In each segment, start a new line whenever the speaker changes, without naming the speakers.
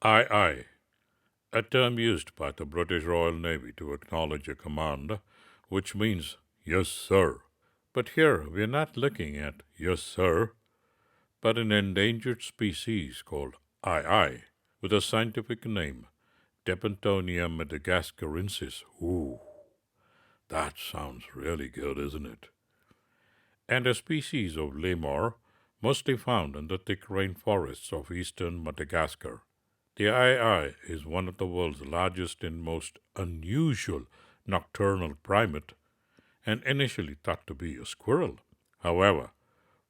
Aye, a term used by the British Royal Navy to acknowledge a command, which means yes, sir. But here we're not looking at yes, sir, but an endangered species called aye, with a scientific name, Depentonia madagascarensis. Ooh, that sounds really good, isn't it? And a species of lemur, mostly found in the thick rainforests of eastern Madagascar. The ii is one of the world's largest and most unusual nocturnal primate, and initially thought to be a squirrel. However,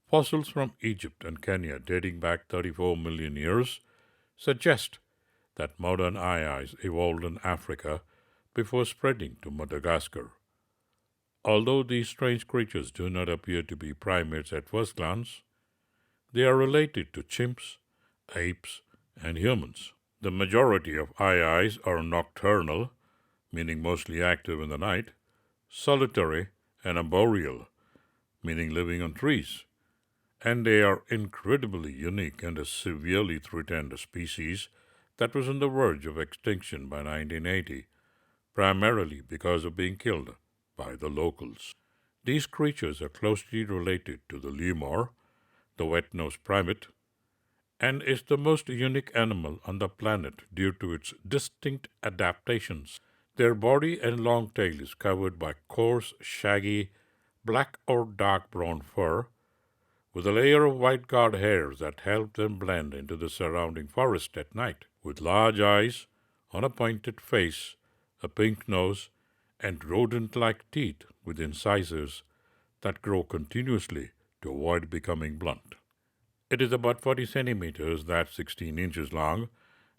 fossils from Egypt and Kenya dating back 34 million years suggest that modern ii evolved in Africa before spreading to Madagascar. Although these strange creatures do not appear to be primates at first glance, they are related to chimps, apes, and humans. The majority of iis are nocturnal, meaning mostly active in the night, solitary, and arboreal, meaning living on trees. And they are incredibly unique and a severely threatened species that was on the verge of extinction by 1980, primarily because of being killed by the locals. These creatures are closely related to the lemur, the wet-nosed primate, and is the most unique animal on the planet due to its distinct adaptations. Their body and long tail is covered by coarse, shaggy, black or dark brown fur, with a layer of white guard hairs that help them blend into the surrounding forest at night. With large eyes, on a pointed face, a pink nose, and rodent-like teeth with incisors that grow continuously to avoid becoming blunt. It is about 40 centimeters, that's 16 inches long,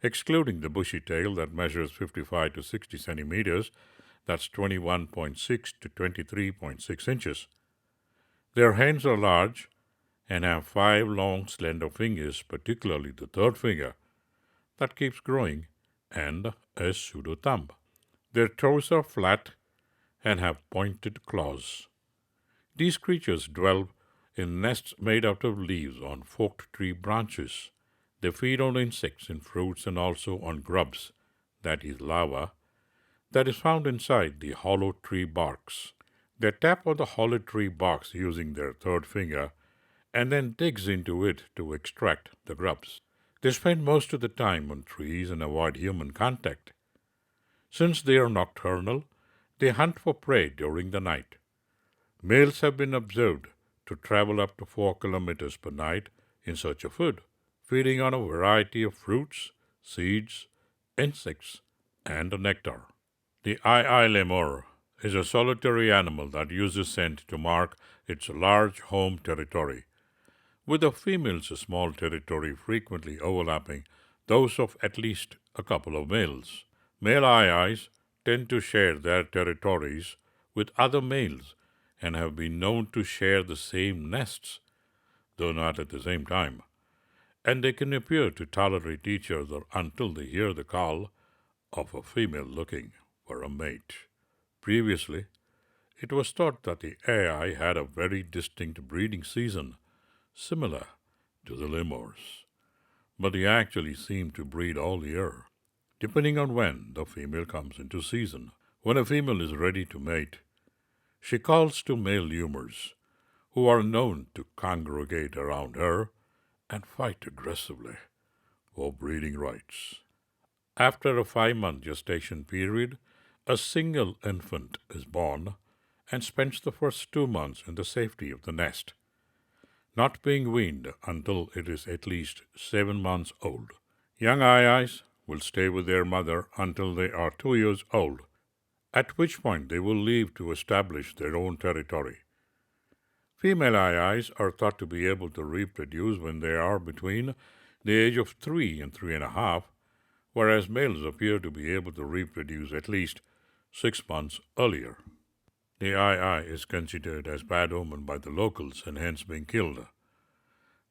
excluding the bushy tail that measures 55 to 60 centimeters, that's 21.6 to 23.6 inches. Their hands are large and have 5 long, slender fingers, particularly the third finger, that keeps growing, and a pseudo thumb. Their toes are flat and have pointed claws. These creatures dwell in nests made out of leaves on forked tree branches. They feed on insects and fruits and also on grubs, that is larvae, that is found inside the hollow tree barks. They tap on the hollow tree barks using their third finger and then digs into it to extract the grubs. They spend most of the time on trees and avoid human contact. Since they are nocturnal, they hunt for prey during the night. Males have been observed to travel up to 4 kilometers per night in search of food, feeding on a variety of fruits, seeds, insects, and nectar. The ii lemur is a solitary animal that uses scent to mark its large home territory, with the female's small territory frequently overlapping those of at least a couple of males. Male ii tend to share their territories with other males and have been known to share the same nests, though not at the same time, and they can appear to tolerate each other until they hear the call of a female looking for a mate. Previously, it was thought that the AI had a very distinct breeding season, similar to the lemurs, but they actually seem to breed all year, depending on when the female comes into season. When a female is ready to mate, she calls to male lemurs, who are known to congregate around her and fight aggressively for breeding rights. After a 5 month gestation period, a single infant is born and spends the first 2 months in the safety of the nest, not being weaned until it is at least 7 months old. Young ii will stay with their mother until they are 2 years old, at which point they will leave to establish their own territory. Female ii are thought to be able to reproduce when they are between the age of 3 and 3.5, whereas males appear to be able to reproduce at least 6 months earlier. The ii is considered as bad omen by the locals and hence being killed.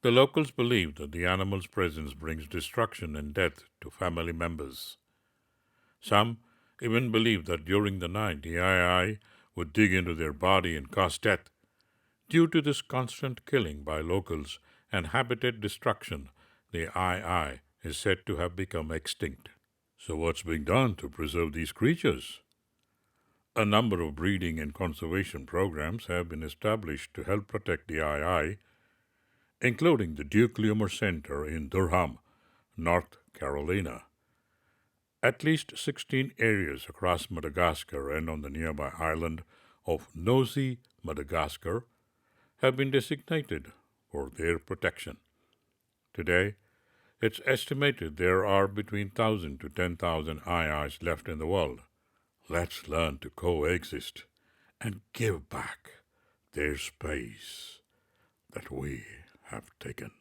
The locals believe that the animal's presence brings destruction and death to family members. Some even believe that during the night the ii would dig into their body and cause death. Due to this constant killing by locals and habitat destruction, the ii is said to have become extinct. So, what's being done to preserve these creatures? A number of breeding and conservation programs have been established to help protect the II, including the Duke Lumor Center in Durham, North Carolina. At least 16 areas across Madagascar and on the nearby island of Nosy, Madagascar, have been designated for their protection. Today, it's estimated there are between 1,000 to 10,000 IIs left in the world. Let's learn to coexist and give back their space that we have taken.